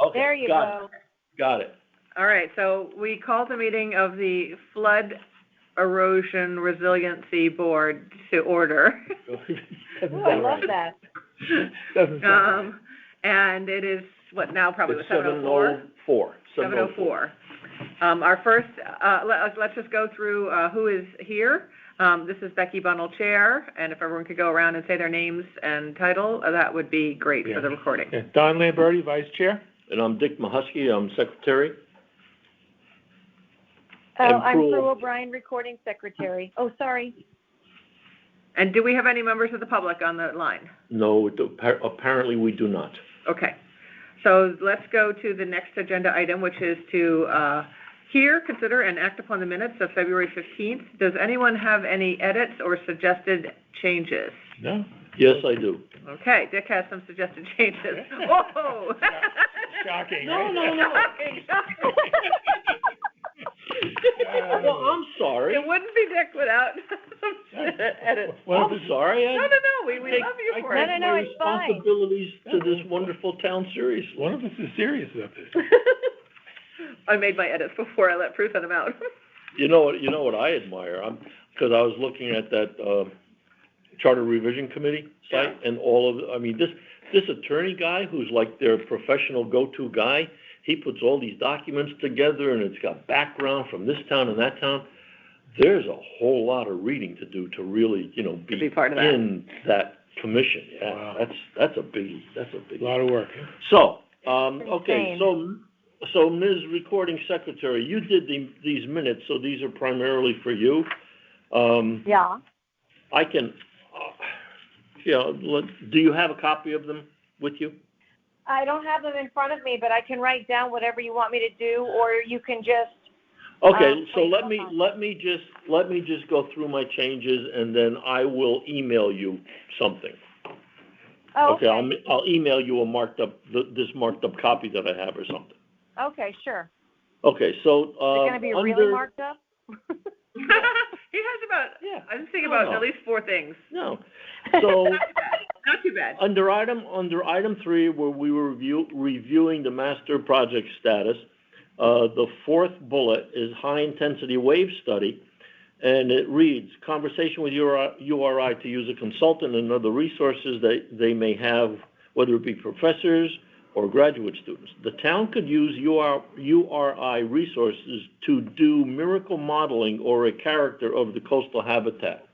Okay, There you go. Got it. All right, so we called the meeting of the Flood Erosion Resiliency Board to order. Ooh, I love that. Doesn't sound And it is, what now, probably It's 7:04? 7:04. 7:04. Our first, let's just go through who is here. This is Becky Bunnell, Chair, and if everyone could go around and say their names and title, that would be great for the recording. Yeah. Don Lamberti, Vice Chair. And I'm Dick Mahusky, I'm Secretary. I'm Prue O'Brien, Recording Secretary. Oh, sorry. And do we have any members of the public on the line? No, apparently we do not. Okay. So let's go to the next agenda item, which is to hear, consider, and act upon the minutes of February 15th. Does anyone have any edits or suggested changes? No. Yes, I do. Okay, Dick has some suggested changes. Whoa! Shocking. No. Shocking. Well, I'm sorry. It wouldn't be Dick without some edits. I'm sorry. No, we love you for it. No, it's fine. Responsibilities to this wonderful town seriously. One of us is serious about this. I made my edits before I let Prue send them out. You know what I admire? Because I was looking at that Charter Revision Committee site, and this attorney guy who's like their professional go-to guy, he puts all these documents together, and it's got background from this town and that town. There's a whole lot of reading to do to really, be part of that. in that commission. Yeah, Wow. that's a biggie. A lot of work. So, okay, so Ms. Recording Secretary, you did these minutes, so these are primarily for you. Yeah. I can, do you have a copy of them with you? I don't have them in front of me, but I can write down whatever you want me to do, or you can just. Okay, so let me just go through my changes, and then I will email you something. Oh, okay. I'll email you this marked up copy that I have or something. Okay, sure. Okay, so Is it going to be really marked up? He has about, I was thinking about at least 4 things. No. So not too bad. Under item 3, where we were reviewing the master project status, the 4th bullet is high intensity wave study, and it reads, conversation with URI to use a consultant and other resources that they may have, whether it be professors or graduate students. The town could use URI resources to do miracle modeling or a character of the coastal habitat.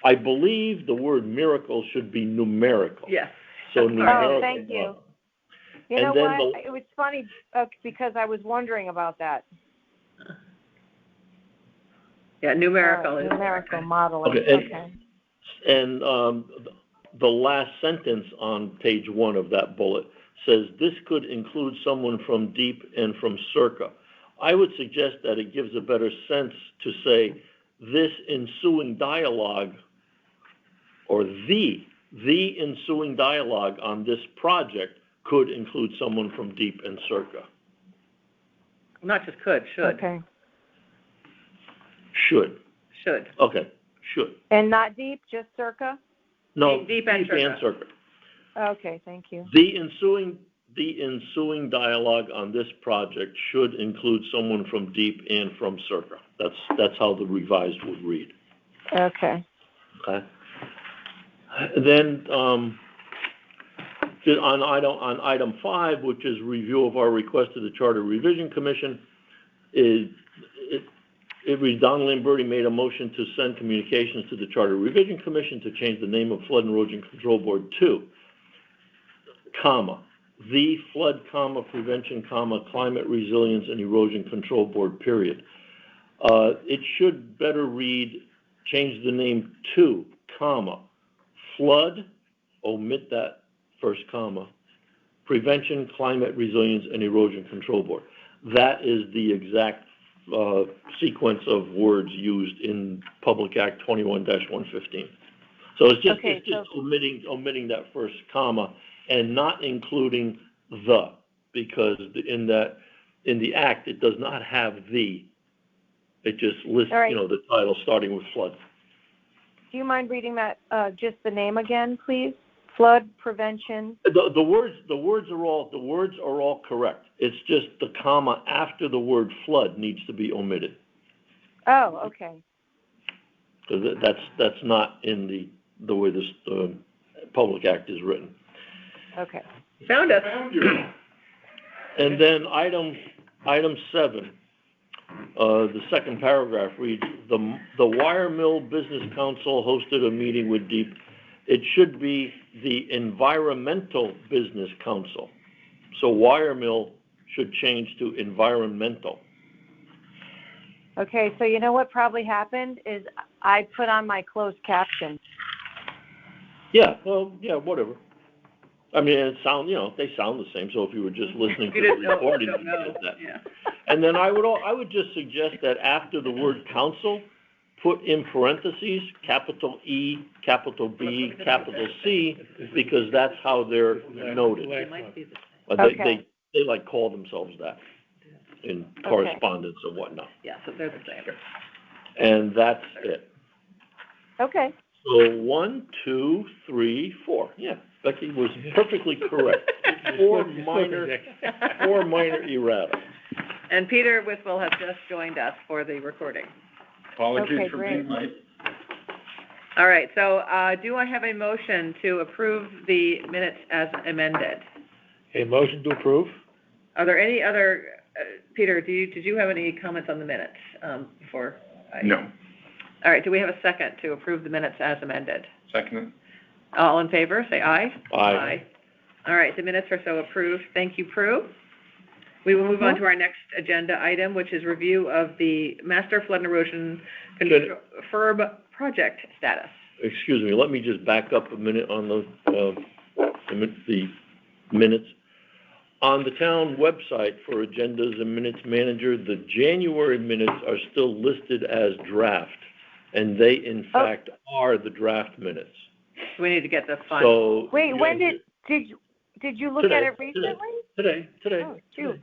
I believe the word miracle should be numerical. Yes. So numerical. Oh, thank you. You know what? It was funny because I was wondering about that. Yeah, numerical. Numerical modeling. Okay. And the last sentence on page 1 of that bullet says this could include someone from DEEP and from Circa. I would suggest that it gives a better sense to say this ensuing dialogue, or the ensuing dialogue on this project could include someone from DEEP and Circa. Not just could, should. Okay. Should. Okay, should. And not DEEP, just Circa? No, DEEP and Circa. Okay, thank you. The ensuing dialogue on this project should include someone from DEEP and from Circa. That's how the revised would read. Okay. Okay. Then on item 5, which is review of our request to the Charter Revision Commission, it reads Don Lamberti made a motion to send communications to the Charter Revision Commission to change the name of Flood and Erosion Control Board to, the Flood, Prevention, Climate Resilience and Erosion Control Board, period. It should better read, change the name to, Flood, omit that first comma, Prevention, Climate Resilience and Erosion Control Board. That is the exact sequence of words used in Public Act 21-115. So it's just omitting that first comma and not including the, because in the act it does not have the. It just lists the title starting with flood. Do you mind reading that just the name again, please? flood prevention. The words are all correct. It's just the comma after the word flood needs to be omitted. Oh, okay. Because that's not in the way this Public Act is written. Okay. Found us. And then item 7, the second paragraph reads, the Wire Mill Business Council hosted a meeting with DEEP. It should be the Environmental Business Council. So Wire Mill should change to environmental. Okay, so you know what probably happened is I put on my closed caption. Yeah, well, yeah, whatever. I mean, they sound the same, so if you were just listening to the recording, you get that. Yeah. And then I would just suggest that after the word council, put in parentheses, capital E, capital B, capital C, because that's how they're noted. It might be the Okay. They like call themselves that in correspondence and whatnot. Yeah, so they're the same. And that's it. Okay. So 1, 2, 3, 4. Yeah, Becky was perfectly correct. Four minor errata. And Peter Whistle has just joined us for the recording. Apologies for being late. All right, so do I have a motion to approve the minutes as amended? A motion to approve? Are there any other, Peter, did you have any comments on the minutes before? No. All right, do we have a second to approve the minutes as amended? Second. All in favor, say aye. Aye. All right, the minutes are so approved. Thank you, Prue. We will move on to our next agenda item, which is review of the Master Flood and Erosion Control FERB project status. Excuse me, let me just back up a minute on the minutes. On the town website for agendas and minutes manager, the January minutes are still listed as draft, and they in fact are the draft minutes. We need to get the final. So Wait, when did you look at it recently? Today. Oh, shoot.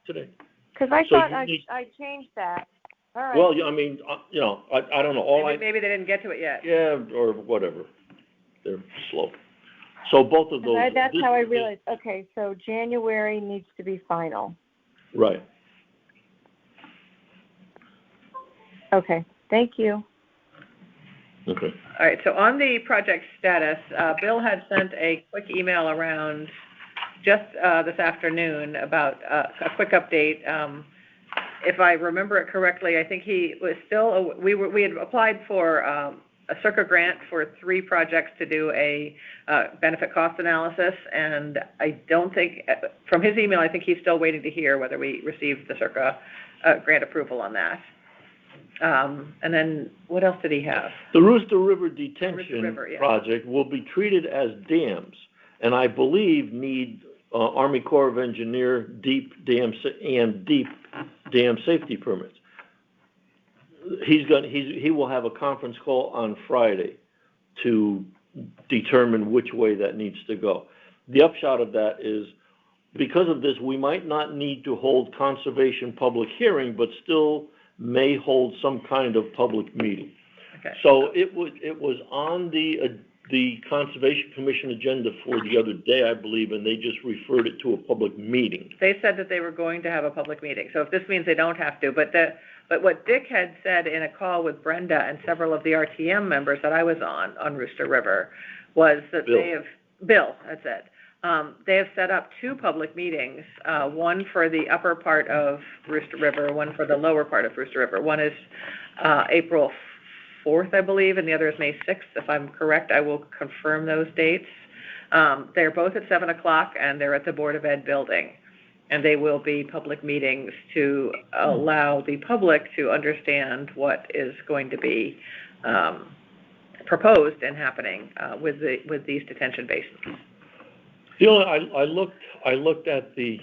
Today. Because I So thought you need- I changed that. All right. Well, I mean, I don't know. Maybe they didn't get to it yet. Yeah, or whatever. They're slow. So both of those. That's how I realized. Okay, so January needs to be final. Right. Okay, thank you. Okay. All right, so on the project status, Bill had sent a quick email around just this afternoon about a quick update. If I remember it correctly, I think he was still, we had applied for a CIRCA grant for 3 projects to do a benefit cost analysis, and I don't think, from his email, I think he's still waiting to hear whether we received the CIRCA grant approval on that. And then, what else did he have? The Rooster River Detention Rooster River, yeah. Project will be treated as dams, and I believe need Army Corps of Engineer deep dam safety permits. He will have a conference call on Friday to determine which way that needs to go. The upshot of that is, because of this, we might not need to hold conservation public hearing, but still may hold some kind of public meeting. Okay. So it was on the Conservation Commission agenda for the other day, I believe, and they just referred it to a public meeting. They said that they were going to have a public meeting, so if this means they don't have to, but what Dick had said in a call with Brenda and several of the RTM members that I was on Rooster River, was that Bill had said, they have set up 2 public meetings, one for the upper part of Rooster River, one for the lower part of Rooster River. One is April 4th, I believe, and the other is May 6th. If I'm correct, I will confirm those dates. They're both at 7 o'clock, and they're at the Board of Ed building. And they will be public meetings to allow the public to understand what is going to be proposed and happening with these detention basins. You know, I looked at the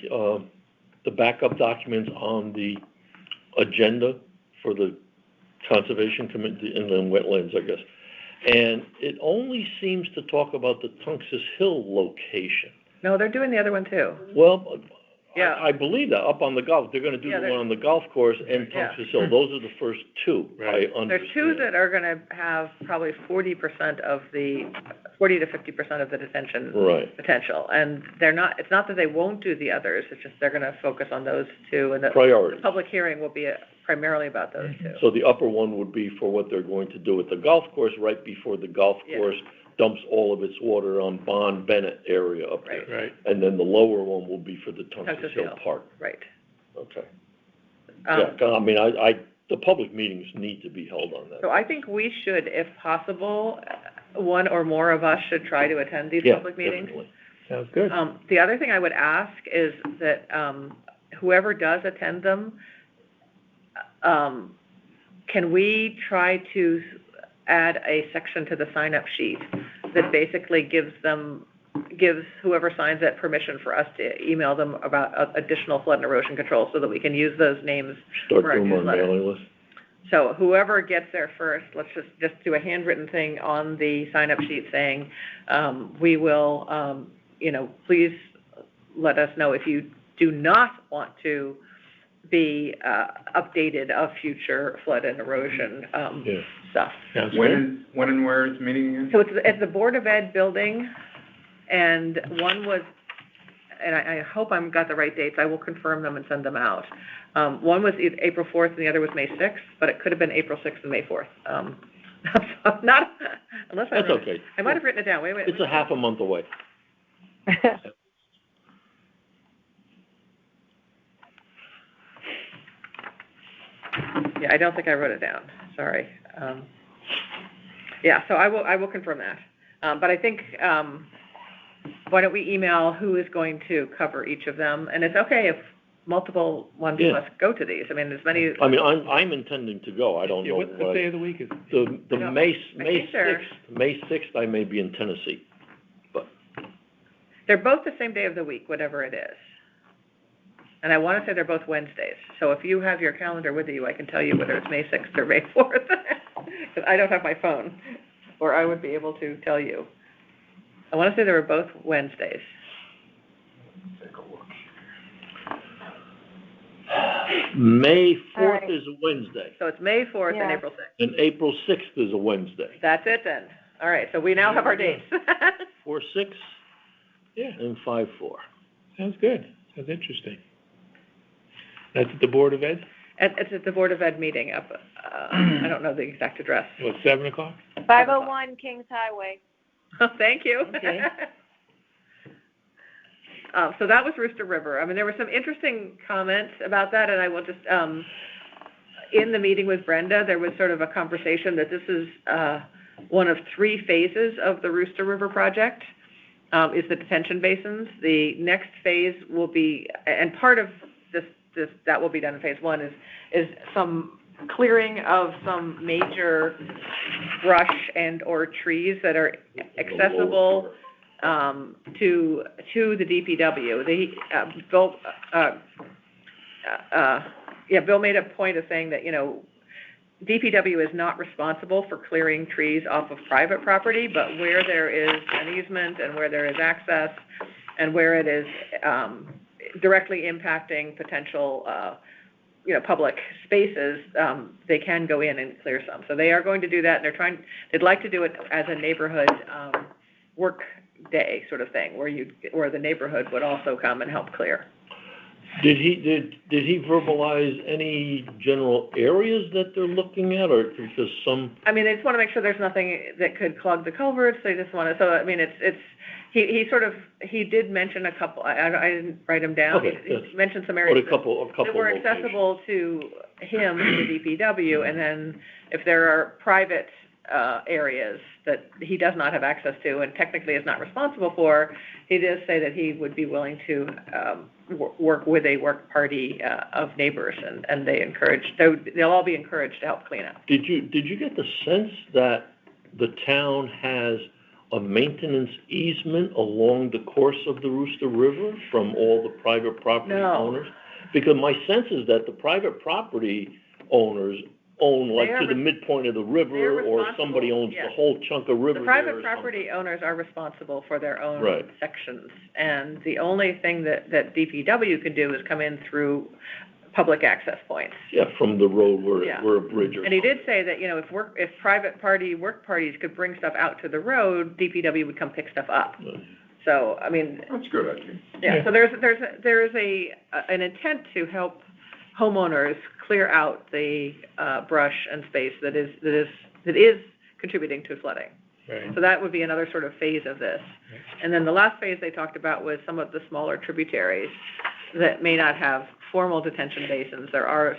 backup documents on the agenda for the Conservation Committee, Inland Wetlands, I guess, and it only seems to talk about the Tunxus Hill location. No, they're doing the other one too. Well, Yeah. I believe that, up on the golf, they're gonna do Yeah, the one on the golf course and Tungus Hill, those are the first two, I Right. understand. There's two that are gonna have probably 40% of the, 40 to 50% of the detention Right, potential, and it's not that they won't do the others, it's just they're gonna focus on those two, and the priority. public hearing will be primarily about those two. So the upper one would be for what they're going to do at the golf course, right before the golf Yeah. course dumps all of its water on Bond Bennett area up there. Right. Right. And then the lower one will be for the Tungus Tungus Hill Hill. Park. Right. Okay. Um, Yeah, I mean, the public meetings need to be held on that. So I think we should, if possible, one or more of us should try to attend these Yeah, public meetings. definitely. Sounds good. The other thing I would ask is that, whoever does attend them, can we try to add a section to the sign-up sheet that basically gives whoever signs it permission for us to email them about additional flood and erosion control, so that we can use those names Start for our doing our newsletter. mailing list. So whoever gets there first, let's just do a handwritten thing on the sign-up sheet saying, we will, please let us know if you do not want to be updated of future flood and erosion Yeah. stuff. Sounds When good. and where is the meeting again? So it's at the Board of Ed building, and one was, and I hope I've got the right dates, I will confirm them and send them out. One was April 4th and the other was May 6th, but it could have been April 6th and May 4th. Not, unless I That's wrote, okay. I might have written it down, wait. It's a half a month away. Yeah, I don't think I wrote it down, sorry. Yeah, so I will confirm that. But I think, why don't we email who is going to cover each of them? And it's okay if multiple ones of Yeah. us go to these. I mean, as many. I mean, I'm intending to go, I don't Yeah, know what day of the week is it? The I don't- May I think they're- 6th, I may be in Tennessee, but, They're both the same day of the week, whatever it is. And I want to say they're both Wednesdays. So if you have your calendar with you, I can tell you whether it's May 6th or May 4th. Because I don't have my phone, or I would be able to tell you. I want to say they were both Wednesdays. Take a look. May All 4th right. is a Wednesday, So it's May 4th and Yeah. April 6th. and April 6th is a Wednesday. That's it then. All right, so we now have our dates. 4/6 Yeah, and 5/4. sounds good. Sounds interesting. That's at the Board of Ed? It's at the Board of Ed meeting up, I don't know the exact address. What, 7 o'clock? 501 Kings Highway. Thank you. Okay. So that was Rooster River. I mean, there were some interesting comments about that, and I will just, in the meeting with Brenda, there was sort of a conversation that this is one of 3 phases of the Rooster River project, is the detention basins. The next phase will be, and part of this that will be done in phase 1 is some clearing of some major brush and or trees that are accessible to the DPW. Bill made a point of saying that, DPW is not responsible for clearing trees off of private property, but where there is an easement and where there is access and where it is directly impacting potential public spaces, they can go in and clear some. So they are going to do that, and they'd like to do it as a neighborhood work day sort of thing, where the neighborhood would also come and help clear. Did he verbalize any general areas that they're looking at, or because some? I mean, they just want to make sure there's nothing that could clog the culverts. They just want to. So I mean, he did mention a couple. I didn't write them down. Okay, He yes. mentioned some Or areas a couple that were locations. accessible to him, to the DPW, and then if there are private areas that he does not have access to and technically is not responsible for, he does say that he would be willing to work with a work party of neighbors, and they'll all be encouraged to help clean up. Did you get the sense that the town has a maintenance easement along the course of the Rooster River from all the private property No. owners? Because my sense is that the private property owners own, like They are to the res- midpoint of the they're river, or somebody responsible, owns yes. the whole chunk of river The there or private something. property owners are responsible for their own Right. sections, and the only thing that DPW can do is come in through public access points. Yeah, from the road Yeah. where a bridge or And he did something. say that, if private work parties could bring stuff out to the road, DPW would come pick stuff up. So, I mean, That's a good idea. yeah, so there is an intent to help homeowners clear out the, brush and space that is contributing to flooding. Right. So that would be another sort of phase of this. And then the last phase they talked about was some of the smaller tributaries that may not have formal detention basins. There are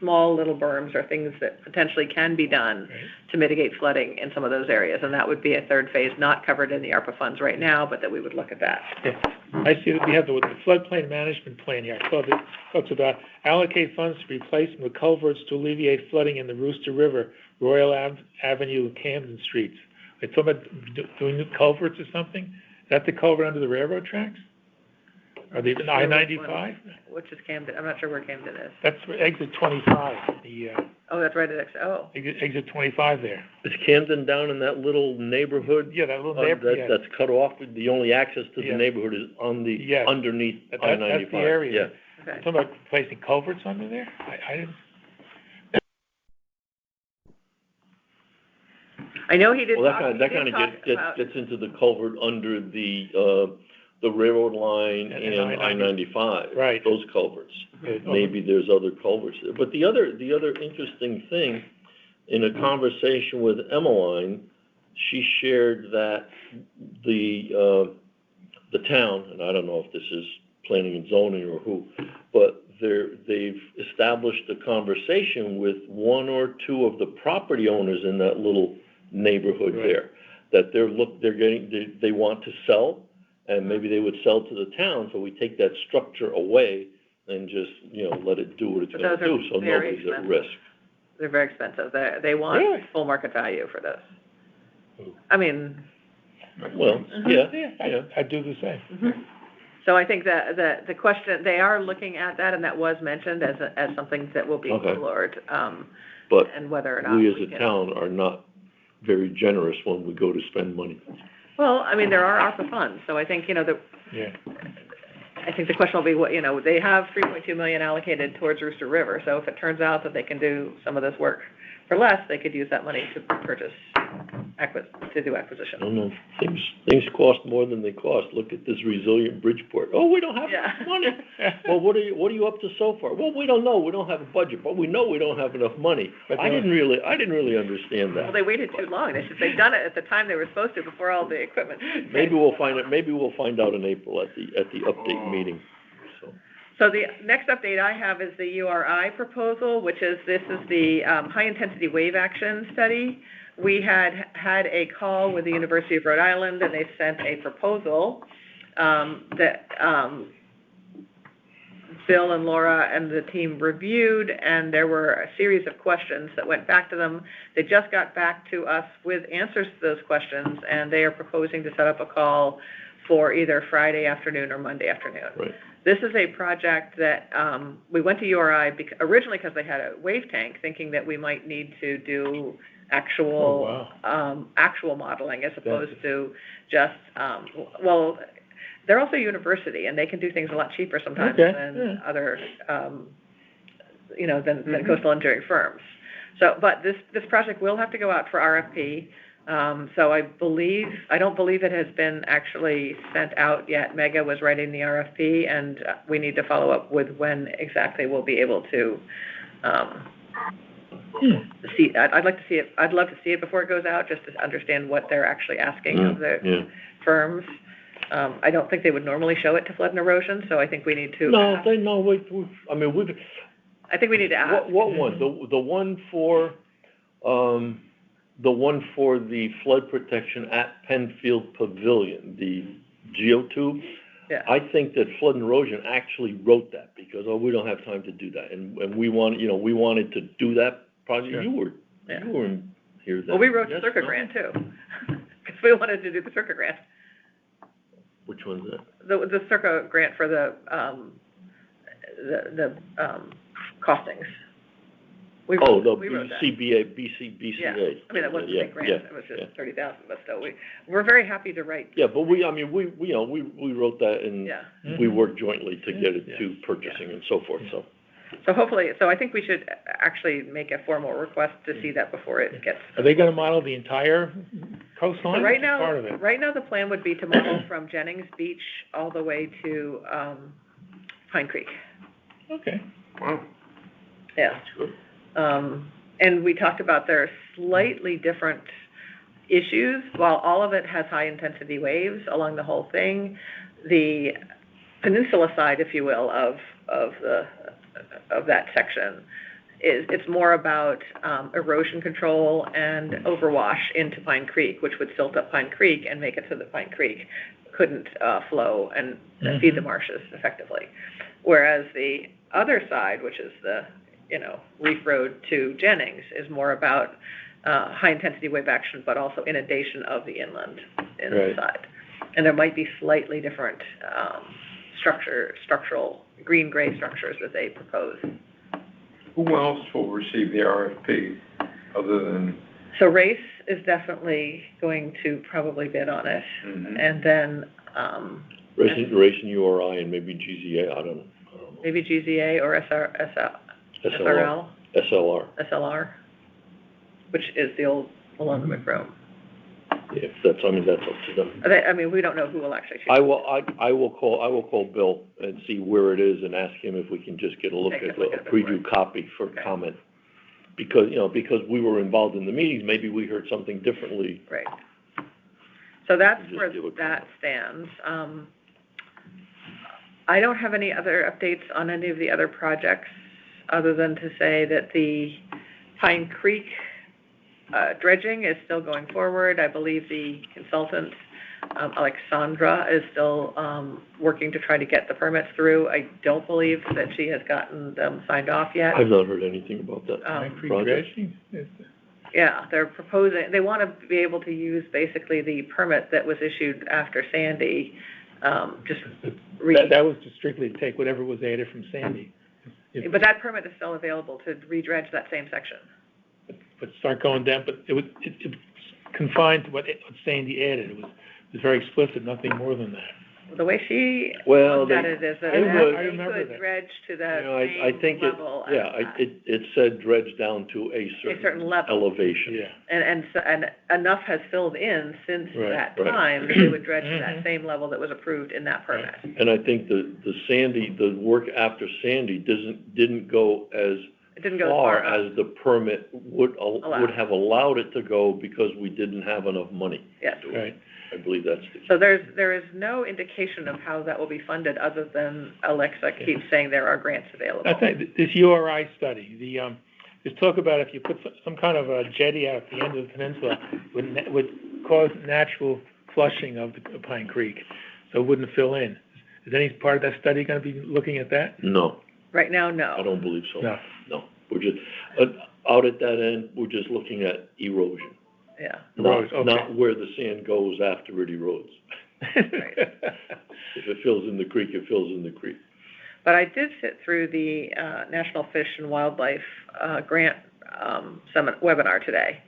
small little berms or things that potentially can be done to mitigate flooding in some of those areas. And that would be a third phase, not covered in the ARPA funds right now, but that we would look at that. Yeah. I see that we have the floodplain management plan here. I saw that it talks about allocate funds to replacement of culverts to alleviate flooding in the Rooster River, Royal Avenue, and Camden Streets. They talking about doing new culverts or something? Is that the culvert under the railroad tracks? Are they in I-95? Which is Camden, I'm not sure where Camden is. That's where exit 25, Oh, that's right at exit 25 there. Is Camden down in that little neighborhood? Yeah, that little neighborhood, yeah. That's cut off, the only access to the Yeah. neighborhood is on the, Yes. underneath That's I-95. the area. Yeah. Okay. Talking about placing culverts under there? I didn't. I know he did Well, talk, that kind of gets into the culvert under the railroad line And and I-95. Right. Those culverts. Yeah. Maybe there's other culverts there. But the other interesting thing, in a conversation with Emmeline, she shared that the town, and I don't know if this is planning and zoning or who, but they've established a conversation with one or two of the property owners in that little neighborhood Right. there, that they want to sell, and maybe they would sell to the town, so we take that structure away and just, let it do what it's But gonna those are do, so very nobody's at expensive. risk. They're very expensive. They want Really? full market value for this. I mean, Well, yeah. I do the same. so I think that the question, they are looking at that, and that was mentioned as something that will be Okay. explored, But and whether or not we as we a can. town are not very generous when we go to spend money. Well, I mean, there are ARPA funds, so I think, Yeah. I think the question will be what, they have 3.2 million allocated towards Rooster River, so if it turns out that they can do some of this work for less, they could use that money to do acquisition. I don't know, things cost more than they cost. Look at this resilient Bridgeport. Oh, we don't have Yeah. enough money. Well, what are you up to so far? Well, we don't know. We don't have a budget, but we know we don't have enough money. But I didn't really understand Well, that. they waited too long. They've done it at the time they were supposed to, before all the equipment. Maybe we'll find out in April at the update meeting, so. So the next update I have is the URI proposal, this is the high-intensity wave action study. We had a call with the University of Rhode Island, and they sent a proposal that Bill and Laura and the team reviewed, and there were a series of questions that went back to them. They just got back to us with answers to those questions, and they are proposing to set up a call for either Friday afternoon or Monday afternoon. Right. This is a project that we went to URI originally because they had a wave tank, thinking that we might need to do actual modeling as opposed to just they're also a university, and they can do things a lot cheaper sometimes than other than coastal engineering firms. So, but this project will have to go out for RFP. So I don't believe it has been actually sent out yet. Mega was writing the RFP, and we need to follow up with when exactly we'll be able to see. I'd like to see it. I'd love to see it before it goes out, just to understand what they're actually asking of the firms. I don't think they would normally show it to flood and erosion, so I think we need to. I think we need to ask. What one? The one for the flood protection at Penfield Pavilion, the geotube? Yeah. I think that Flood and Erosion actually wrote that because, we don't have time to do that. And we wanted to do that project. Sure. You were in here then. Well, we wrote the Yes, Circa no? grant too, because we wanted to do the Circa grant. Which one's that? The Circa grant for the costings. We Oh, wrote, the we wrote that. BCA. Yeah, I mean, it wasn't a Yeah, big grant, yeah, it was yeah. just 30,000, but still, we're very happy to write. Yeah, but we wrote that and Yeah. we worked jointly to get it Yeah. to purchasing and so forth, so. So hopefully, I think we should actually make a formal request to see that before it gets. Are they gonna model the entire coastline? So or just part of it? right now, the plan would be to model from Jennings Beach all the way to, Pine Creek. Okay. Wow. Yeah. Good. And we talked about there are slightly different issues. While all of it has high-intensity waves along the whole thing, the peninsula side, if you will, of that section it's more about erosion control and overwash into Pine Creek, which would silt up Pine Creek and make it so that Pine Creek couldn't flow and feed the marshes effectively. Whereas the other side, which is the Reef Road to Jennings, is more about high-intensity wave action, but also inundation of the inland side. And there might be slightly different structural green-gray structures that they propose. Who else will receive the RFP other than? So Race is definitely going to probably bid on it, and then Race and URI and maybe GZA, I don't know. maybe GZA or SLR, which is the old Malonga McBrome. Yeah, that's up to them. We don't know who will actually choose. I will call Bill and see where it is and ask him if we can just get a look at a preview copy for comment. Because we were involved in the meetings, maybe we heard something differently. Right. So that's where that stands. I don't have any other updates on any of the other projects other than to say that the Pine Creek dredging is still going forward. I believe the consultant, Alexandra, is still working to try to get the permits through. I don't believe that she has gotten them signed off yet. I've not heard anything about that project. Yeah, they're proposing, they want to be able to use basically the permit that was issued after Sandy, That was just strictly to take whatever was added from Sandy. But that permit is still available to redredge that same section. But start going down, but it was confined to what Sandy added. It was very explicit, nothing more than that. The way she looked at it is that they could dredge to that same level. It said dredge down to a certain level. Elevation. Yeah. And enough has filled in since that time that they would dredge to that same level that was approved in that permit. And I think the work after Sandy didn't go as far as the permit would have allowed it to go because we didn't have enough money. Yes. Right. I believe that's the case. So there is no indication of how that will be funded other than Alexa keeps saying there are grants available. I think this URI study, there's talk about if you put some kind of a jetty out at the end of the peninsula, would cause natural flushing of the Pine Creek, so it wouldn't fill in. Is any part of that study going to be looking at that? No. Right now, no. I don't believe so. No. We're just, out at that end, we're just looking at erosion. Yeah. Not where the sand goes after it erodes. Right. If it fills in the creek, it fills in the creek. But I did sit through the National Fish and Wildlife Grant Summit webinar today.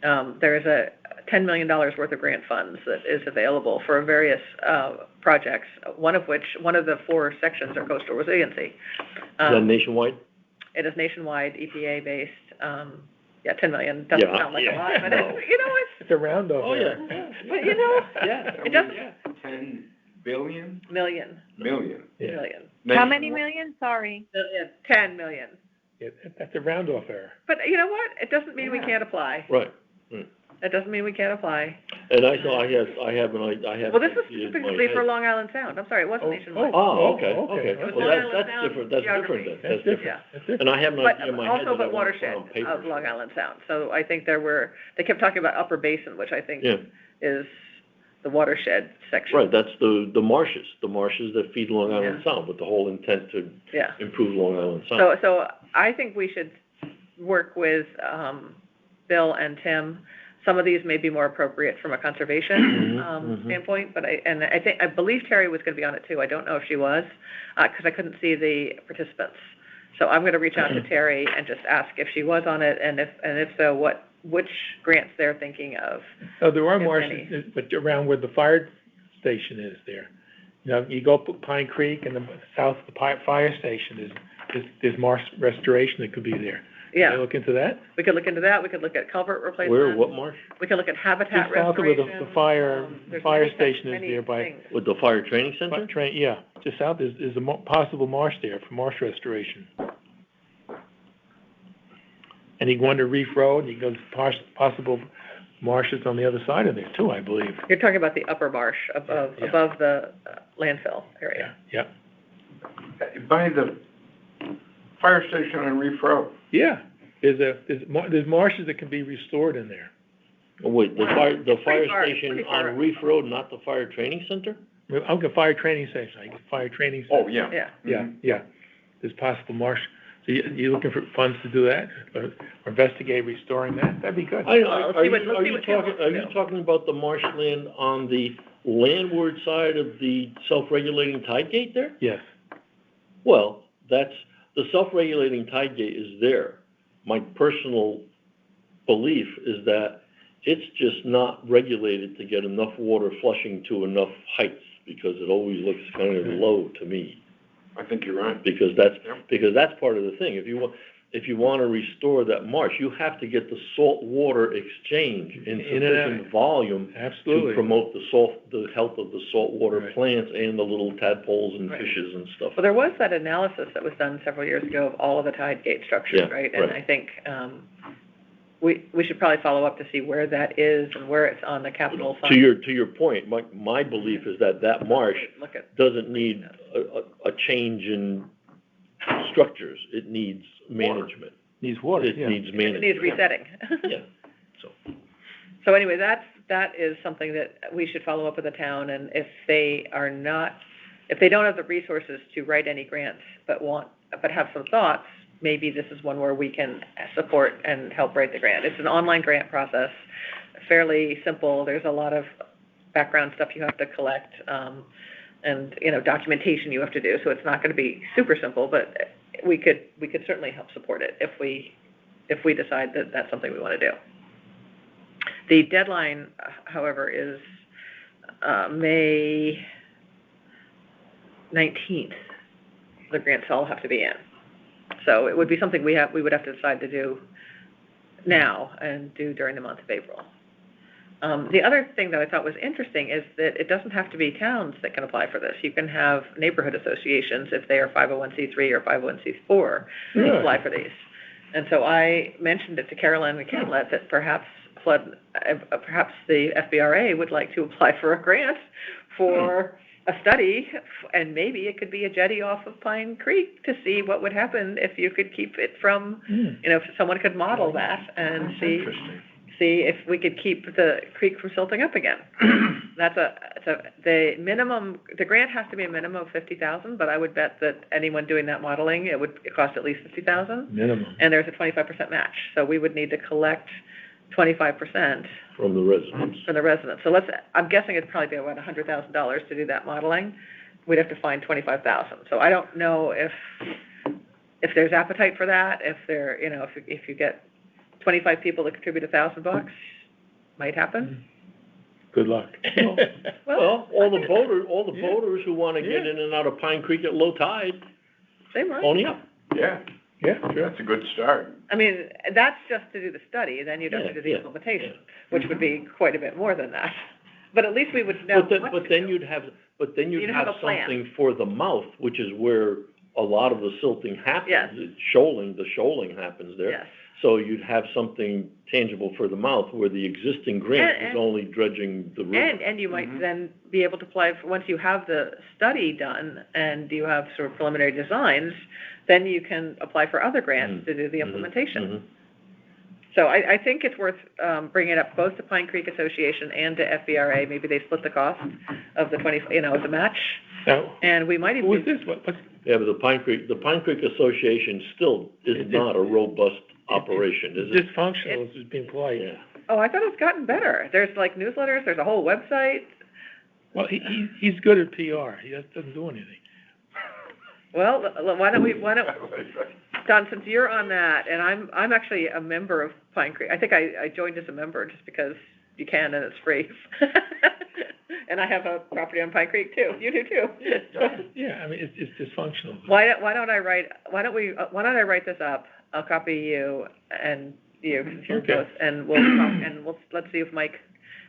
There is a $10 million worth of grant funds that is available for various projects, one of the 4 sections are coastal resiliency. Is that nationwide? It is nationwide, EPA-based. 10 million doesn't sound like a lot, but it's a round off. Oh, yeah. But it doesn't. 10 billion? Million. Million. Yeah. Million. How many million? Sorry. 10 million. Yeah, that's a round off error. But you know what? It doesn't mean we can't apply. Right. That doesn't mean we can't apply. And I have. Well, this is specifically for Long Island Sound. I'm sorry, it wasn't nationwide. Okay. It was Well, Long Island that's Sound different. That's geography. different. That's different. Yeah. That's different. And I have an idea in my head that I want watershed on paper. of Long Island Sound. So I think they kept talking about Upper Basin, which I think is the watershed section. Right, that's the marshes that feed Long Island Sound, with the whole intent to improve Long Island Sound. So I think we should work with Bill and Tim. Some of these may be more appropriate from a conservation standpoint, but I believe Terry was going to be on it too. I don't know if she was, because I couldn't see the participants. So I'm gonna reach out to Terry and just ask if she was on it, and if so, which grants they're thinking of. Oh, there are if marshes, any. but around where the fire station is there. You know, you go up Pine Creek and the south of the fire station there's marsh restoration that could be there. Yeah, Can you look into that? we could look into that, we could look at culvert replacement. Where, what marsh? We could look at habitat Just south of where restoration. the fire There's fire many station is many there by things. With the fire training center? yeah, just south is a possible marsh there for marsh restoration. And you go under Reef Road, you go to possible marshes on the other side of there too, I believe. You're talking about the upper marsh above Yeah. above the landfill area. Yeah. By the fire station on Reef Road. Yeah, there's marshes that can be restored in there. Oh, wait, the fire far- station pretty far. on Reef Road, not the fire training center? I'll get fire training station, I get fire training center. Oh, yeah. Yeah. Yeah, yeah, there's possible marsh, so you looking for funds to do that, or investigate restoring that, that'd be good. Are let's see what Tim wants to are you do. talking about the marshland on the landward side of the self-regulating tide gate there? Yes, Well, the self-regulating tide gate is there. My personal belief is that it's just not regulated to get enough water flushing to enough heights, because it always looks kind of low to me. I think you're right. Because that's part of the thing. If you want to restore that marsh, you have to get the salt water exchange in In and out. sufficient volume absolutely. to promote the health of the saltwater Right. plants and the little tadpoles and Right. fishes and stuff. Well, there was that analysis that was done several years ago of all of the tide gate structures, Yeah, right? And right. I think, we should probably follow up to see where that is and where it's on the capital fund. To your point, my belief is that marsh Look at, doesn't need a change in structures. It needs management. Needs water, It yeah. needs it management. needs resetting. Yeah, so. So anyway, that is something that we should follow up with the town, and if they don't have the resources to write any grants, but have some thoughts, maybe this is one where we can support and help write the grant. It's an online grant process, fairly simple. There's a lot of background stuff you have to collect, and, documentation you have to do, so it's not gonna be super simple, but we could certainly help support it if we decide that that's something we wanna do. The deadline, however, is May 19th. The grants all have to be in. So it would be something we would have to decide to do now and do during the month of April. The other thing that I thought was interesting is that it doesn't have to be towns that can apply for this. You can have neighborhood associations, if they are 501c3 or 501c4, Really? apply for these. And so I mentioned it to Caroline McCandlett that perhaps the FBRA would like to apply for a grant for a study, and maybe it could be a jetty off of Pine Creek to see what would happen if you could keep it from, if someone could model that and That's see interesting. if we could keep the creek from silting up again. The grant has to be a minimum of $50,000, but I would bet that anyone doing that modeling, it would cost at least $50,000, Minimum. and there's a 25% match. So we would need to collect 25% From the residents. from the residents. So I'm guessing it'd probably be about $100,000 to do that modeling. We'd have to find 25,000. So I don't know if there's appetite for that, if you get 25 people to contribute $1,000, might happen. Good luck. Well, all the boaters who want to get in and out of Pine Creek at low tide, They might. pony up. Yeah, Yeah, sure. that's a good start. I mean, that's just to do the study, then you'd have to do the Yeah, implementation, which would be quite a bit more than that. But at least we would know But then you'd have You'd have a plan. something for the mouth, which is where a lot of the silting happens. Yes. The shoaling happens there. Yes. So you'd have something tangible for the mouth, where the existing grant is And- only dredging the river. And you might then be able to apply, once you have the study done and you have sort of preliminary designs, then you can apply for other grants to do the implementation. Mhm. So I think it's worth bringing it up both to Pine Creek Association and to FBRA. Maybe they split the cost of the the match, Now, and we might even. who is this? What's Yeah, but the Pine Creek Association still is not a robust operation, is it? dysfunctional, is being polite. Yeah. Oh, I thought it's gotten better. There's like newsletters, there's a whole website. Well, he's good at PR, he doesn't do anything. Well, why don't, Don, since you're on that, and I'm actually a member of Pine Creek. I think I joined as a member just because you can and it's free. And I have a property on Pine Creek too. You do too. Yeah, I mean, it's dysfunctional. Why don't I write this up? I'll copy you and you, Okay. and we'll talk, and let's see if Mike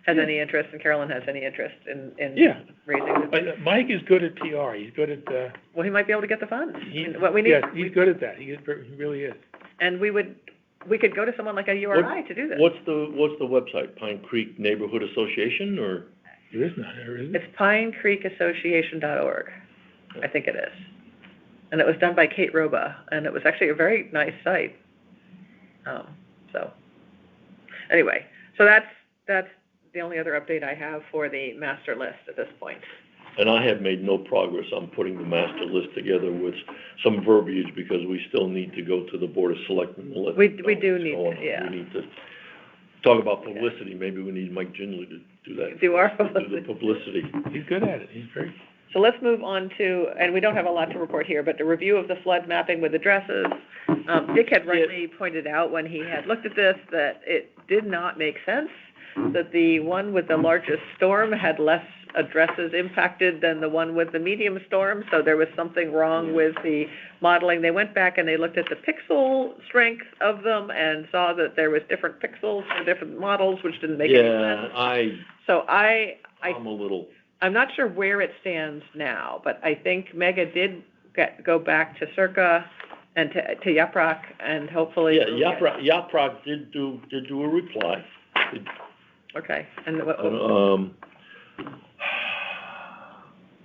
has any interest and Carolyn has any interest in raising the. But Mike is good at PR. He's good at. Well, he might be able to get the funds. What we need. Yes, he's good at that. He really is. And we could go to someone like a URI to do this. What's the website? Pine Creek Neighborhood Association, or? There is none, or is it? It's pinecreekassociation.org. I think it is. And it was done by Kate Roba, and it was actually a very nice site. So anyway, so that's the only other update I have for the master list at this point. And I have made no progress on putting the master list together with some verbiage because we still need to go to the Board of Selectmen. We do need to, yeah. We need to talk about publicity. Maybe we need Mike Ginley to do that. Do our publicity. Do the publicity. He's good at it. He's very. So let's move on to, and we don't have a lot to report here, but the review of the flood mapping with addresses. Dick had rightly pointed out when he had looked at this that it did not make sense that the one with the largest storm had less addresses impacted than the one with the medium storm, so there was something wrong with the modeling. They went back and they looked at the pixel strength of them and saw that there was different pixels for different models, which didn't make any sense. I'm a little. I'm not sure where it stands now, but I think Mega did go back to Circa and to Yaproc, and hopefully. Yeah, Yaproc did do a reply. Okay, and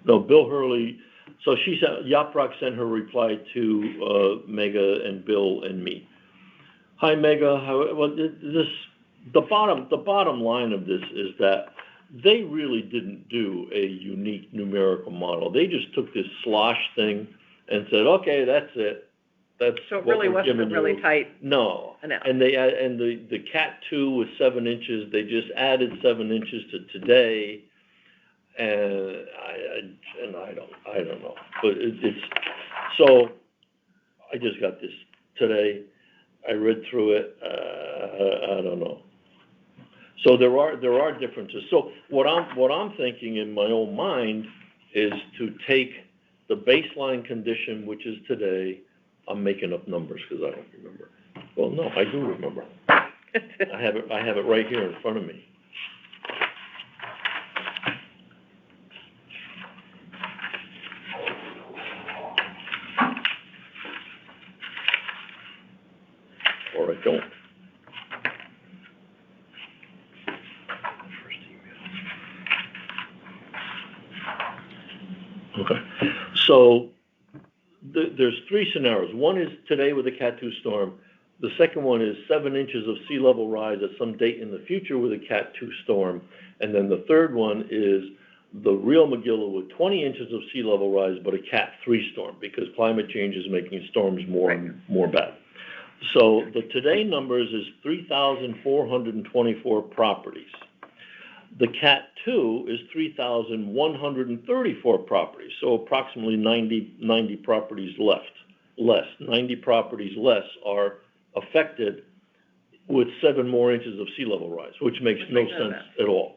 no, Bill Hurley. So she said Yaproc sent her reply to Mega and Bill and me. Hi, Mega. The bottom line of this is that they really didn't do a unique numerical model. They just took this slosh thing and said, okay, that's it. That's so it really wasn't really tight. No. And they and the Cat 2 was 7 inches. They just added 7 inches to today, and I don't know. But it's so I just got this today. I read through it. I don't know. So there are differences. So what I'm thinking in my own mind is to take the baseline condition, which is today. I'm making up numbers because I don't remember. Well, no, I do remember. I have it right here in front of me. Or I don't. Okay. So there's 3 scenarios. One is today with the Cat 2 storm. The second one is 7 inches of sea level rise at some date in the future with a Cat 2 storm. And then the third one is the real Magilla with 20 inches of sea level rise, but a Cat 3 storm because climate change is making storms more bad. So the today numbers is 3,424 properties. The Cat 2 is 3,134 properties, so approximately 90 properties less. 90 properties less are affected with 7 more inches of sea level rise, which makes no sense at all.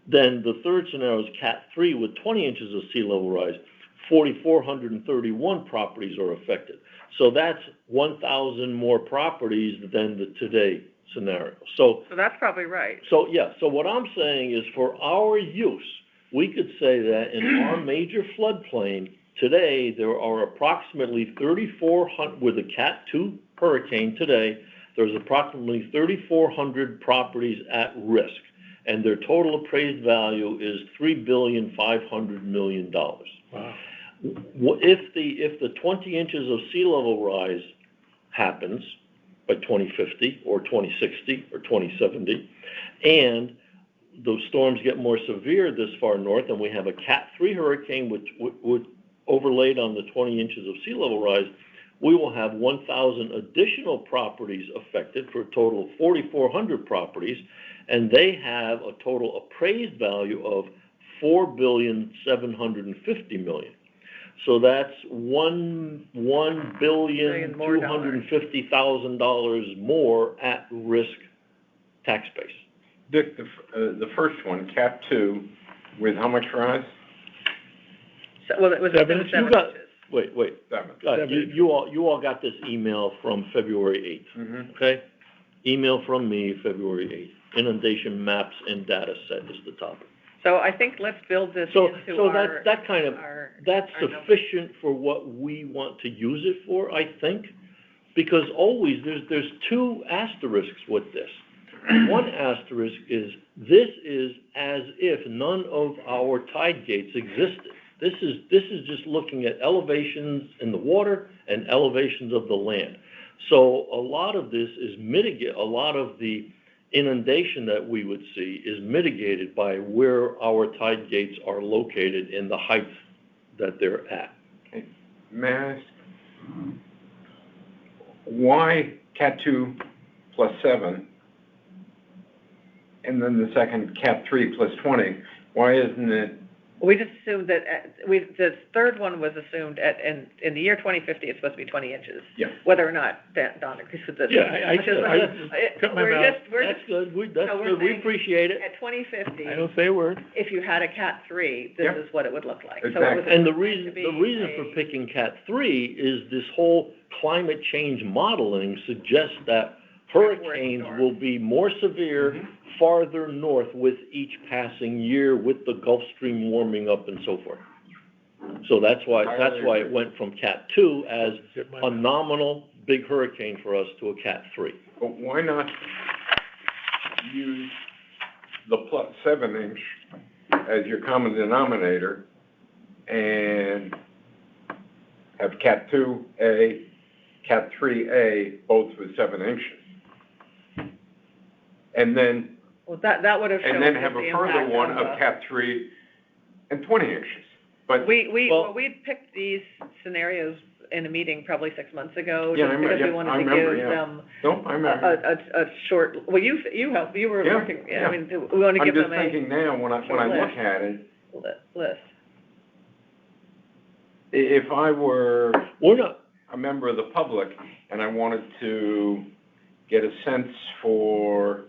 Then the third scenario is Cat 3 with 20 inches of sea level rise. 4,431 properties are affected. So that's 1,000 more properties than the today scenario. So that's probably right. So what I'm saying is for our use, we could say that in our major floodplain today, there are approximately 3,400, with a Cat 2 hurricane today, there's approximately 3,400 properties at risk, and their total appraised value is $3.5 billion. Wow. If the 20 inches of sea level rise happens by 2050 or 2060 or 2070, and those storms get more severe this far north, and we have a Cat 3 hurricane which overlaid on the 20 inches of sea level rise, we will have 1,000 additional properties affected for a total of 4,400 properties, and they have a total appraised value of $4.75 billion. So that's $1,250,000 more at-risk tax base. Dick, the first one, Cap 2, with how much rise? So, well, it was 7 7 inches. got- inches. Wait. 7. You all got this email from February 8th, Mm-hmm. okay? Email from me, February 8th. Inundation maps and data set is the topic. So I think let's build this So into our, that kind of, that's our numbers. sufficient for what we want to use it for, I think. Because always, there's two asterisks with this. One asterisk is, this is as if none of our tide gates existed. This is just looking at elevations in the water and elevations of the land. So a lot of this is a lot of the inundation that we would see is mitigated by where our tide gates are located in the height that they're at. Okay. May I ask, why Cat 2 plus 7, and then the second Cat 3 plus 20? Why isn't it? We just assumed that, the third one was assumed in the year 2050, it's supposed to be 20 inches. Yeah. Whether or not, Don, because of the. Yeah, cut my mouth. That's good, we saying appreciate it. At 2050, I don't say a word. if you had a Cat 3, this Yeah. is what it would look like. So it Exactly. was And the meant to reason be for picking Cat 3 is this whole climate change modeling suggests that hurricanes storm. will be more severe Mhm. farther north with each passing year with the Gulf Stream warming up and so forth. So that's why it went from Cat 2 as a nominal big hurricane for us to a Cat 3. But why not use the plus 7-inch as your common denominator and have Cat 2A, Cat 3A, both with 7 inches? And then, Well, that would have shown. and then us have the a further impact one of of Cat 3 and 20 inches. But, We picked these scenarios in a meeting probably 6 months ago, Yeah, just I remember- because we yeah, wanted I to remember, give yeah. them no, I remember. a short, well, you helped, you were Yeah, working, yeah. I mean, we want to I'm give just them a thinking now, when I short look list. at it, list. if I were We're not, a member of the public and I wanted to get a sense for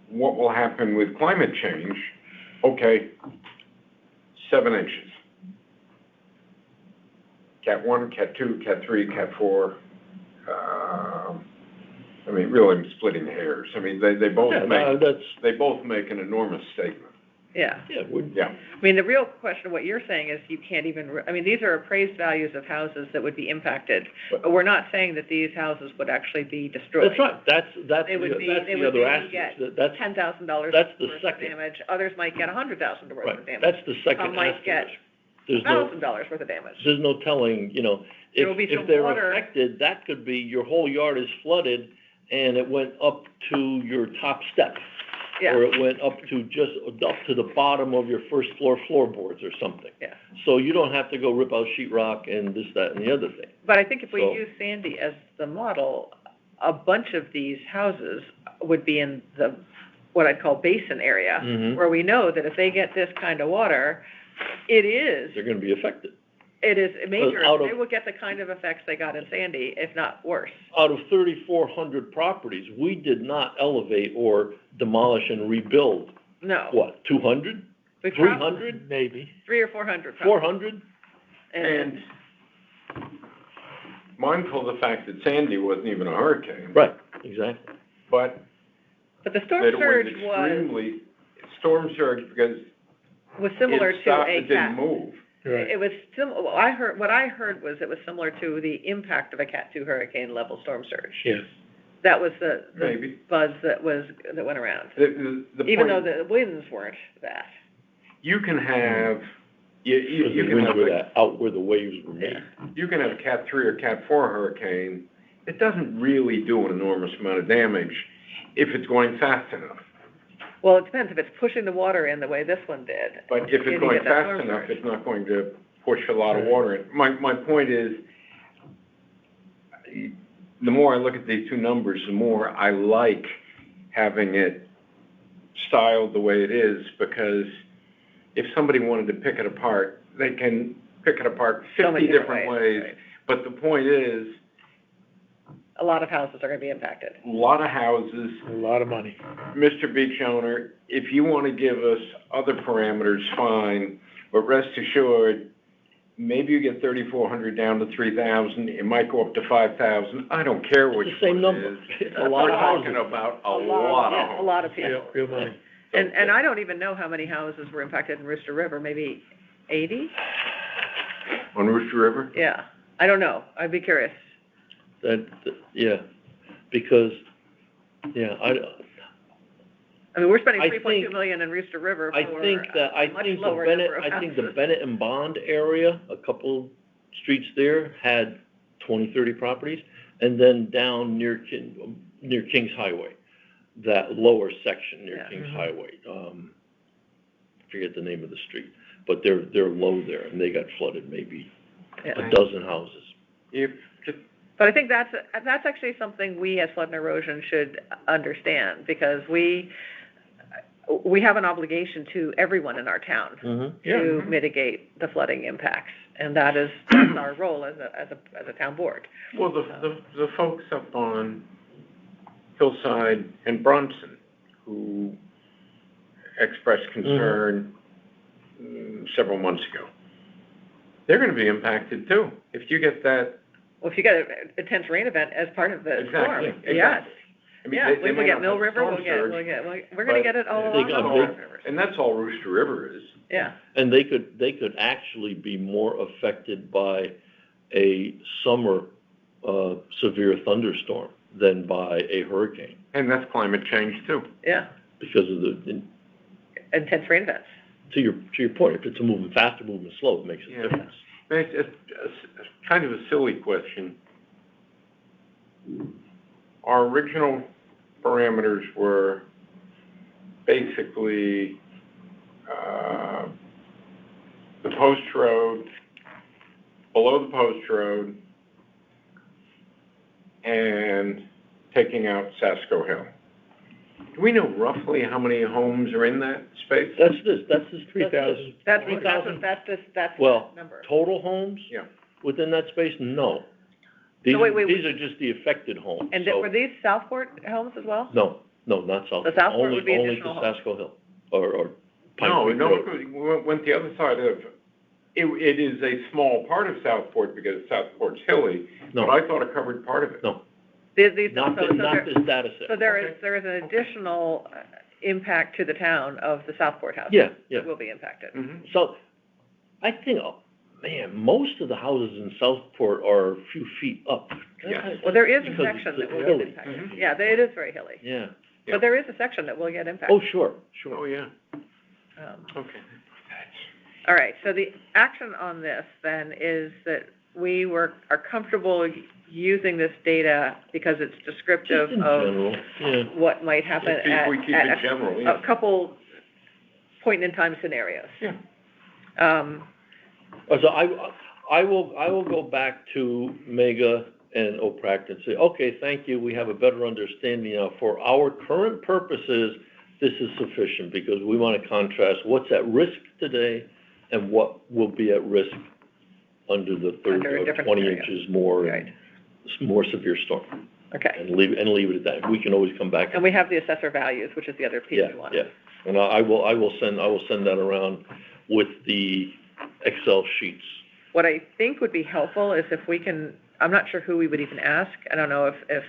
what will happen with climate change, okay, 7 inches. Cat 1, Cat 2, Cat 3, Cat 4. I mean, really, I'm splitting hairs. I mean, they both make an enormous statement. Yeah. Yeah. I mean, the real question of what you're saying is you can't even, I mean, these are appraised values of houses that would be impacted. But we're not saying that these houses would actually be destroyed. that's right, that's They would the other maybe aspect. get That's $10,000 that's the worth of second. damage. Others might get $100,000 worth right. of damage. That's the second Some might get asterisk. There's no $1,000 worth of damage. There's no telling, There will be if some they're water. affected, that could be your whole yard is flooded and it went up to your top step. Yeah. Or it went up to the bottom of your first floor floorboards or something. Yeah. So you don't have to go rip out sheetrock and this, that, and the other thing. But I think if we So- use Sandy as the model, a bunch of these houses would be in the, what I'd call basin area, Mhm. where we know that if they get this kind of water, They're gonna be affected. it is major. out of- They will get the kind of effects they got in Sandy, if not worse. Out of 3,400 properties, we did not elevate or demolish and rebuild, No. what, 200? We probably- 300? Maybe. 300 or 400 probably. 400? And mindful of the fact that Sandy wasn't even a hurricane. Right, exactly. But But the storm that it was surge extremely, storm surge because was similar it to stopped, a it didn't cat. move. Right. It was what I heard was it was similar to the impact of a Cat 2 hurricane level storm surge. Yes. That was the Maybe. buzz that went around. The Even point, though the winds weren't that. you can have, you Because can the winds have, were out where the waves were made. you can have a Cat 3 or Cat 4 hurricane. It doesn't really do an enormous amount of damage if it's going fast enough. Well, it depends if it's pushing the water in the way this one did. But if You it's get going that fast storm enough, surge. it's not going to push a lot of water in. My point is, the more I look at these two numbers, the more I like having it styled the way it is, because if somebody wanted to pick it apart, they can pick it apart So 50 many different ways. right. But the point is, A lot of houses are gonna be impacted. a lot of houses, A lot of money. Mr. Beach owner, if you want to give us other parameters, fine, but rest assured, maybe you get 3,400 down to 3,000, it might go up to 5,000, I don't care which It's the same one number. it is. It's a lot We're of talking houses. about a lot of Yeah, homes. a lot of people. Real money. And I don't even know how many houses were impacted in Rooster River, maybe 80? On Rooster River? Yeah, I don't know, I'd be curious. Yeah, because, yeah, I mean, we're spending I 3.2 think- million in Rooster River I for think that, a much lower number of houses. the Bennett and Bond area, a couple streets there had 20, 30 properties, and then down near Kings Highway, that lower section near Yeah. Kings Mhm. Highway, forget the name of the street, but they're low there, and they got flooded, maybe Yeah. a dozen houses. But I think that's actually something we as Flood and Erosion should understand, because we have an obligation to everyone in our town to mitigate the flooding impacts, and that's our role as a town board. Well, the folks up on Hillside and Bronson who expressed concern several months ago, they're gonna be impacted too. If you get that. Well, if you get an intense rain event as part of the storm, Exactly. yes. I mean, Yeah, they if may we get not Mill have River, storm we're gonna but get it all they along got all big- the rivers. and that's all Rooster River is. Yeah, And they could actually be more affected by a summer, severe thunderstorm than by a hurricane, And that's climate change too. yeah, because of the, intense rain events. to your point, if it's a moving faster, moving slow, it makes a Yeah. difference. It's kind of a silly question. Our original parameters were basically, the post road, below the post road, and taking out Sasko Hill. Do we know roughly how many homes are in that space? That's this 3,000. That's 3,000. that's Well, the number. total homes? Yeah. Within that space, no. These wait, these are just the affected homes, And so, were these Southport homes as well? no, not South. The Southport would be Only additional to homes. Sasko Hill, or Pine No, Creek no, Road. we went the other side of, it is a small part of Southport because Southport's hilly, No. but I thought it covered part of it. No. These, Not so this data set. so there is an additional impact to the town of the Southport houses. Yeah. That will be impacted. Mhm. So, I think, man, most of the houses in Southport are a few feet up. Yes. Well, there is a Because section it's that will get hilly. impacted. Mhm. Yeah, it is very hilly. Yeah. Yeah. But there is a section that will get impacted. Oh, sure. Oh, yeah, Um, okay. All right, so the action on this then is that we are comfortable using this data because it's descriptive Just in of general, yeah. what might happen If we keep at it general, yeah. a couple point-in-time scenarios. Yeah. So I will go back to Mega and OPRAC and say, okay, thank you, we have a better understanding now. For our current purposes, this is sufficient, because we want to contrast what's at risk today and what will be at risk under the Under a 30 or different 20 scenario. inches more, Right. more severe storm. Okay, And leave it at that. We can always come back. and we have the assessor values, which is the other piece Yeah, we want. yeah. And I will send that around with the Excel sheets. What I think would be helpful is if we can, I'm not sure who we would even ask, I don't know if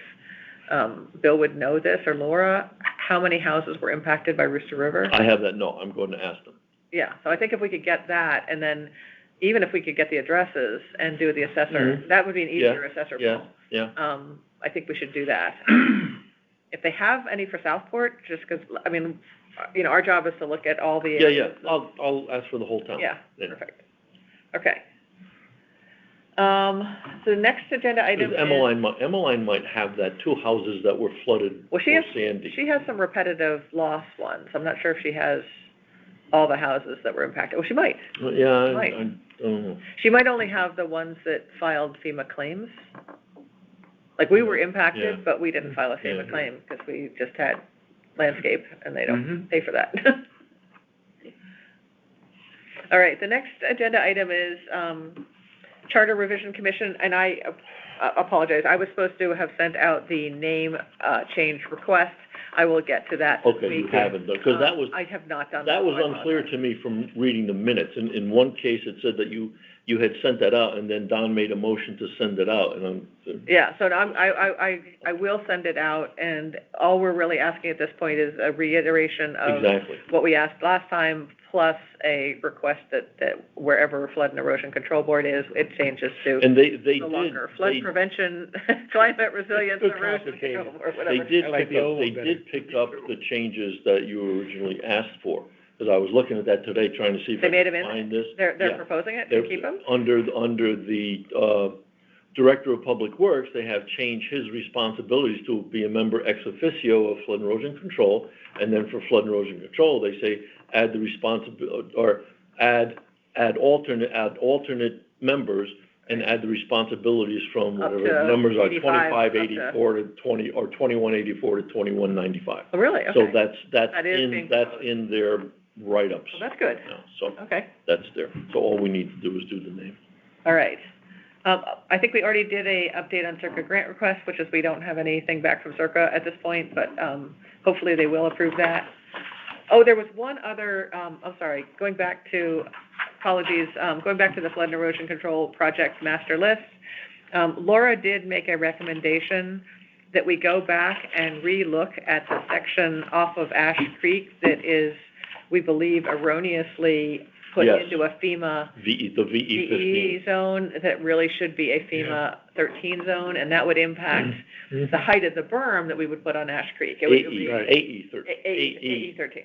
Bill would know this, or Laura, how many houses were impacted by Rooster River? I have that, no, I'm going to ask them. Yeah, so I think if we could get that, and then even if we could get the addresses and do the assessor, Mhm. that would be an easier assessor Yeah, poll. yeah. I think we should do that. If they have any for Southport, just because, I mean, our job is to look at all the Yeah, areas. I'll ask for the whole town. Yeah, perfect. Okay. So the next agenda item Because is. Emmeline might have that, two houses that were flooded Well, or she has Sandy. some repetitive loss ones. I'm not sure if she has all the houses that were impacted. Well, she might. Yeah, I Right. don't know. She might only have the ones that filed FEMA claims. Like, we were Yeah. impacted, but we didn't file a FEMA Yeah. claim because we just had landscape and they don't Mhm. pay for that. All right, the next agenda item is Charter Revision Commission, and I apologize. I was supposed to have sent out the name change request. I will get to that this Okay, you week. haven't, because that was, I have not done that. that was so I unclear apologize. to me from reading the minutes. In one case, it said that you had sent that out, and then Don made a motion to send it out, and Yeah, so I will send it out, and all we're really asking at this point is a reiteration of exactly. what we asked last time, plus a request that wherever Flood and Erosion Control Board is, it changes to And they no did, longer Flood Prevention, Climate Resilience, Too Erosion complicated. Control, or they whatever. did I like pick the up, old they one better. did pick up the changes that you originally asked for. Because I was looking at that today, trying to see if They I made could them in? find this. They're Yeah. proposing it to They're- keep them? Under the Director of Public Works, they have changed his responsibilities to be a member ex officio of Flood and Erosion Control, and then for Flood and Erosion Control, they say add the responsibility, or add alternate members, and add the responsibilities from Up whatever to the numbers are, 85, 2584 to 20, or 2184 to 2195. Oh, really? Okay. So that's That is being proposed. in their write-ups. Well, that's good. now. So Okay, that's there. So all we need to do is do the name. all right. I think we already did a update on Circa grant request, which is we don't have anything back from Circa at this point, but hopefully they will approve that. Oh, there was one other, I'm sorry, going back to the Flood and Erosion Control Project Master List. Laura did make a recommendation that we go back and re-look at the section off of Ash Creek that is, we believe, erroneously put Yes. into a FEMA the VE 15. zone that really should be a FEMA 13 zone, and that would impact the height of the berm that we would put on Ash Creek. It would be AE 13. AE 13.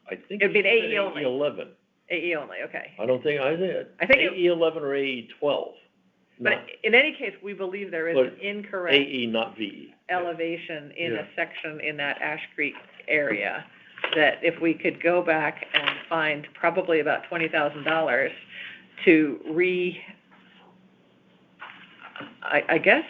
I think It'd be an it said AE only. 11. AE only, okay. I think AE 11 or AE 12. But Not in any case, we believe there is But an incorrect AE, not VE. elevation in Yeah. a section in that Ash Creek area, that if we could go back and find probably about $20,000 to I guess,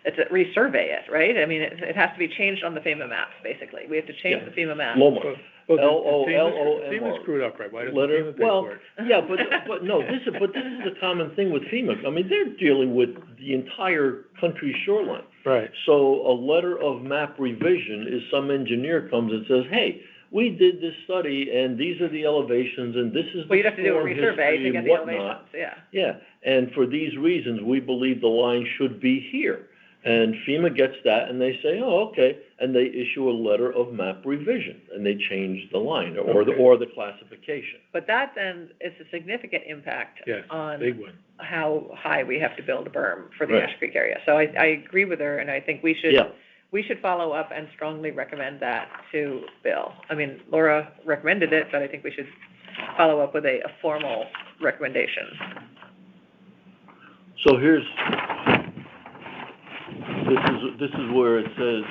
it's a resurvey it, right? I mean, it has to be changed on the FEMA maps, basically. We have to change the FEMA map. Lomar. Well, LOMR. FEMA screwed up, right? Why doesn't Letter, FEMA pay well, for it? yeah, but no, this is the common thing with FEMA. I mean, they're dealing with the entire country's shoreline. Right. So a letter of map revision is some engineer comes and says, hey, we did this study and these are the elevations and this is the Well, you'd have to do a storm resurvey history to get and the whatnot. elevations, yeah. Yeah, and for these reasons, we believe the line should be here. And FEMA gets that and they say, oh, okay, and they issue a letter of map revision and they change the line or the classification. But that then is a significant impact Yes, on big one. how high we have to build a berm for the Right. Ash Creek area. So I agree with her, and I think we should Yeah. follow up and strongly recommend that to Bill. I mean, Laura recommended it, but I think we should follow up with a formal recommendation. So this is where it says,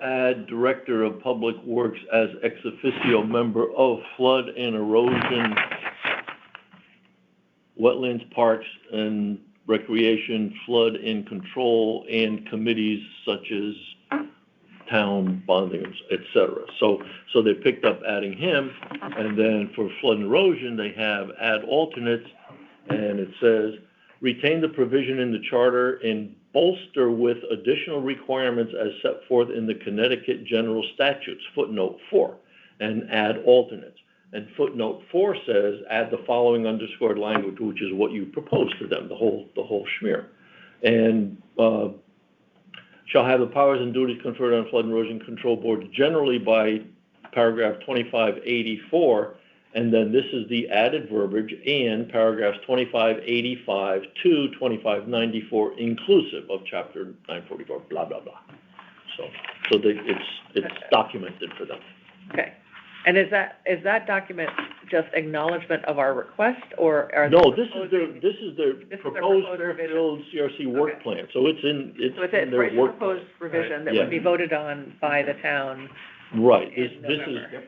add Director of Public Works as ex officio member of Flood and Erosion, Wetlands, Parks and Recreation, Flood and Control, and committees such as town bonding, et cetera. So they picked up adding him, and then for Flood and Erosion, they have add alternates, and it says, retain the provision in the charter and bolster with additional requirements as set forth in the Connecticut General Statutes, footnote 4, and add alternates. And footnote 4 says, add the following underscored language, which is what you proposed to them, the whole schmear. And shall have the powers and duties conferred on Flood and Erosion Control Board generally by paragraph 2584, and then this is the added verbiage, and paragraphs 2585 to 2594 inclusive of chapter 944, blah, blah, blah. So it's documented for them. Okay. And is that document just acknowledgement of our request, or are they No, this is their their proposed proposed Fairfield CRC work Okay. plan, so it's in their it's a work plan. proposed revision that Yeah. would be voted on by the town Right, in this is, November.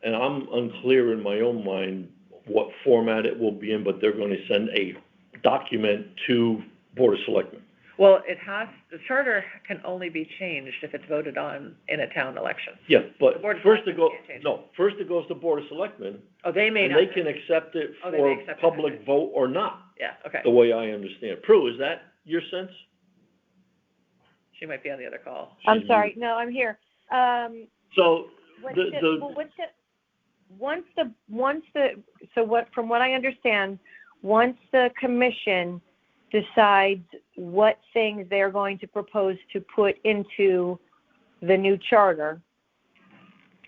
I'm unclear in my own mind what format it will be in, but they're gonna send a document to Board of Selectmen. Well, the charter can only be changed if it's voted on in a town election. Yeah, but The Board of first Selectmen can't change it. first it goes to Board of Selectmen, Oh, they may and not. they can accept it Oh, they for may accept it. public vote or not, Yeah, okay. the way I understand. Prue, is that your sense? She might be on the other call. I'm sorry, no, I'm here. So, from what I understand, once the commission decides what things they're going to propose to put into the new charter,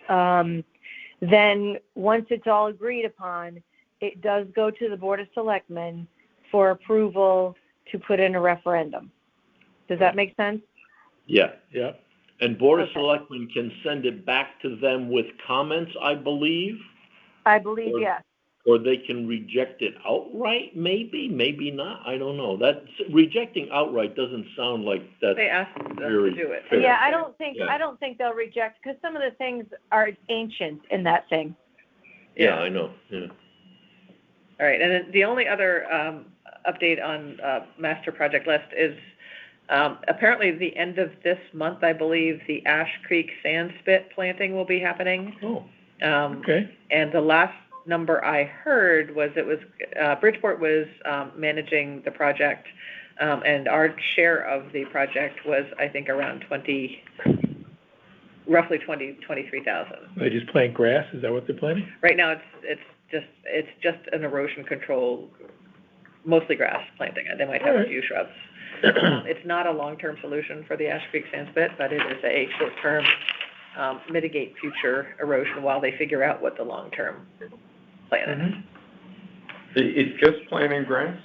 then once it's all agreed upon, it does go to the Board of Selectmen for approval to put in a referendum. Does that make sense? yeah. Yeah. And Board of Okay. Selectmen can send it back to them with comments, I believe, I believe, Or- yes. or they can reject it outright, maybe not, I don't know. Rejecting outright doesn't sound like that's They asked us to very do it. fair. Yeah, I Yeah. don't think they'll reject, because some of the things are ancient in that thing. Yeah, I know, yeah. All right, and then the only other update on master project list is apparently the end of this month, I believe, the Ash Creek sand spit planting will be happening. Oh, Okay. And the last number I heard was Bridgeport was managing the project, and our share of the project was, I think, around roughly 23,000. They just plant grass, is that what they're planting? Right now, it's just an erosion control, mostly grass planting. They might have All a right. few shrubs. It's not a long-term solution for the Ash Creek sand spit, but it is a short-term, mitigate future erosion while they figure out what the long-term plan is. Mhm. It's just planting grass?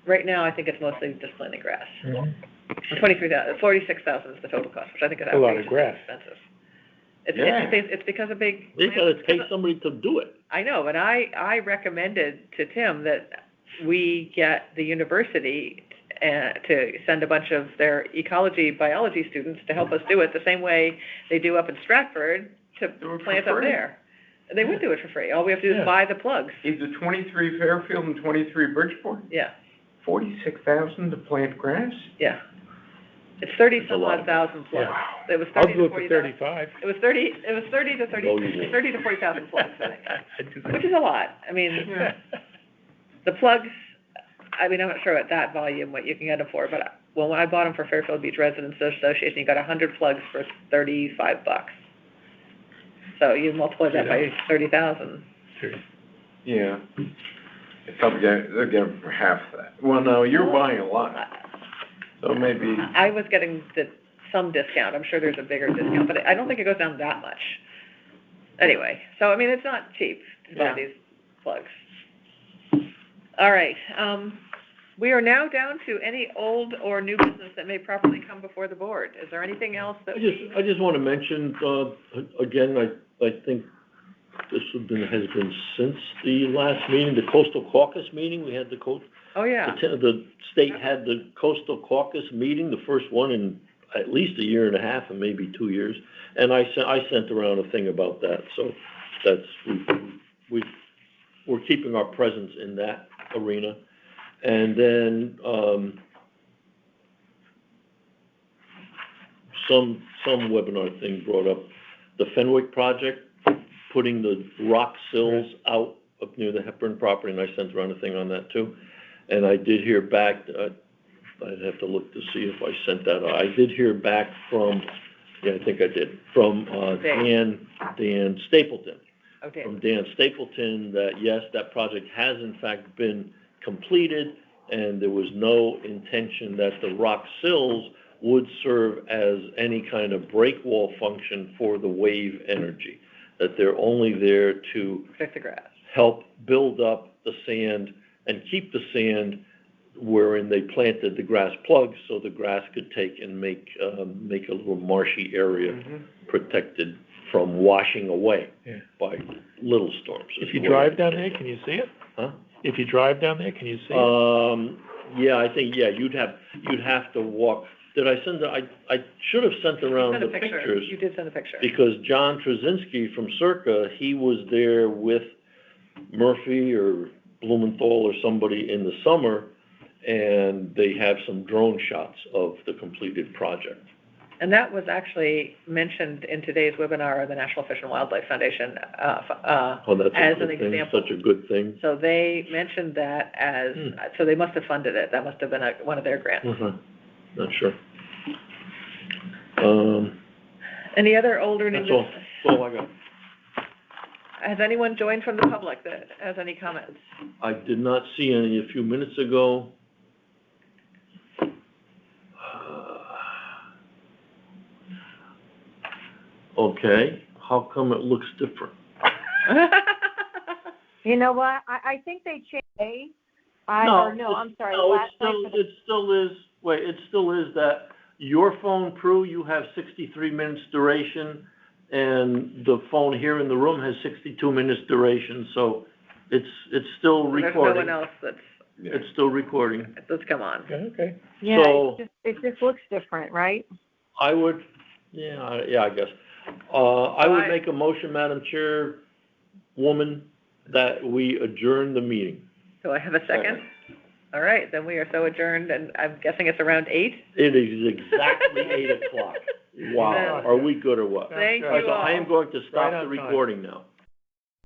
Right now, I think it's mostly just planting grass. Mhm. 46,000 is the total cost, which I think is A lot of outrageously grass. expensive. Yeah. It's because of big. they gotta pay somebody to do it. I know, but I recommended to Tim that we get the university to send a bunch of their ecology, biology students to help us do it the same way they do up in Stratford to Do it for plant up free. there. They would do it for free. All we have to do Yeah. is buy the plugs. Is it 23 Fairfield and 23 Bridgeport? Yeah, 46,000 to plant grass? yeah. It's 30 That's a some lot odd of thousand plugs. Wow. It was I'll 30 do to it for 40,000. 35. It was 30 to 30, Oh, you will. 30 to 40,000 plugs, I think. I'd do that. Which is a lot. I mean, the plugs, I mean, I'm not sure at that volume what you can get them for, but when I bought them for Fairfield Beach Residents Association, you got 100 plugs for $35. So you multiply that by 30,000. Sure. Yeah. It's probably they're getting for half that. Well, no, you're buying a lot, so maybe, I was getting some discount. I'm sure there's a bigger discount, but I don't think it goes down that much. Anyway, so I mean, it's not cheap to buy Yeah. these plugs. All right, we are now down to any old or new business that may properly come before the board. Is there anything else that I just wanna mention, again, I think this has been since the last meeting, the Coastal Caucus meeting, we had Oh, yeah. the state had the Coastal Caucus meeting, the first one in at least a year and a half and maybe 2 years. And I sent around a thing about that, so we're keeping our presence in that arena. And then, some webinar thing brought up the Fenwick project, putting the rock sills out up near the Hepburn property, and I sent around a thing on that too. And I did hear back, I'd have to look to see if I sent that out. I did hear back from, yeah, I think I did, from Dan Stapleton. Okay. From Dan Stapleton, that yes, that project has in fact been completed, and there was no intention that the rock sills would serve as any kind of break wall function for the wave energy, that they're only there to Protect the grass. help build up the sand and keep the sand wherein they planted the grass plugs, so the grass could take and make a little marshy area protected from washing away by little storms. If you drive down there, can you see it? Huh? If you drive down there, can you see it? Yeah, I think, yeah, you'd have to walk. Did I send, I should have sent around Send a the picture. pictures. You did send a picture. Because John Trzynski from Circa, he was there with Murphy or Blumenthal or somebody in the summer, and they have some drone shots of the completed project. And that was actually mentioned in today's webinar of the National Fish and Wildlife Foundation, Oh, that's a as good an thing, example. such a good thing. So they mentioned that as, so they must have funded it. That must have been one of their grants. Not sure. Any other older new That's all, business? that's all I got. Has anyone joined from the public that has any comments? I did not see any a few minutes ago. Okay, how come it looks different? You know what? I think they changed. I'm sorry. No, last night for the- it still is that your phone, Prue, you have 63 minutes duration, and the phone here in the room has 62 minutes duration, so it's still recording. There's no one else that's, It's still recording. let's come on. Okay. Yeah, So- it just looks different, right? I would, I guess. I would make a motion, Madam Chairwoman, that we adjourn the meeting. Do I have a second? All right, then we are so adjourned, and I'm guessing it's around 8? It is exactly 8 o'clock. Wow, are we good or what? Thank All right, you so all. I am going to stop Right the on time. recording now.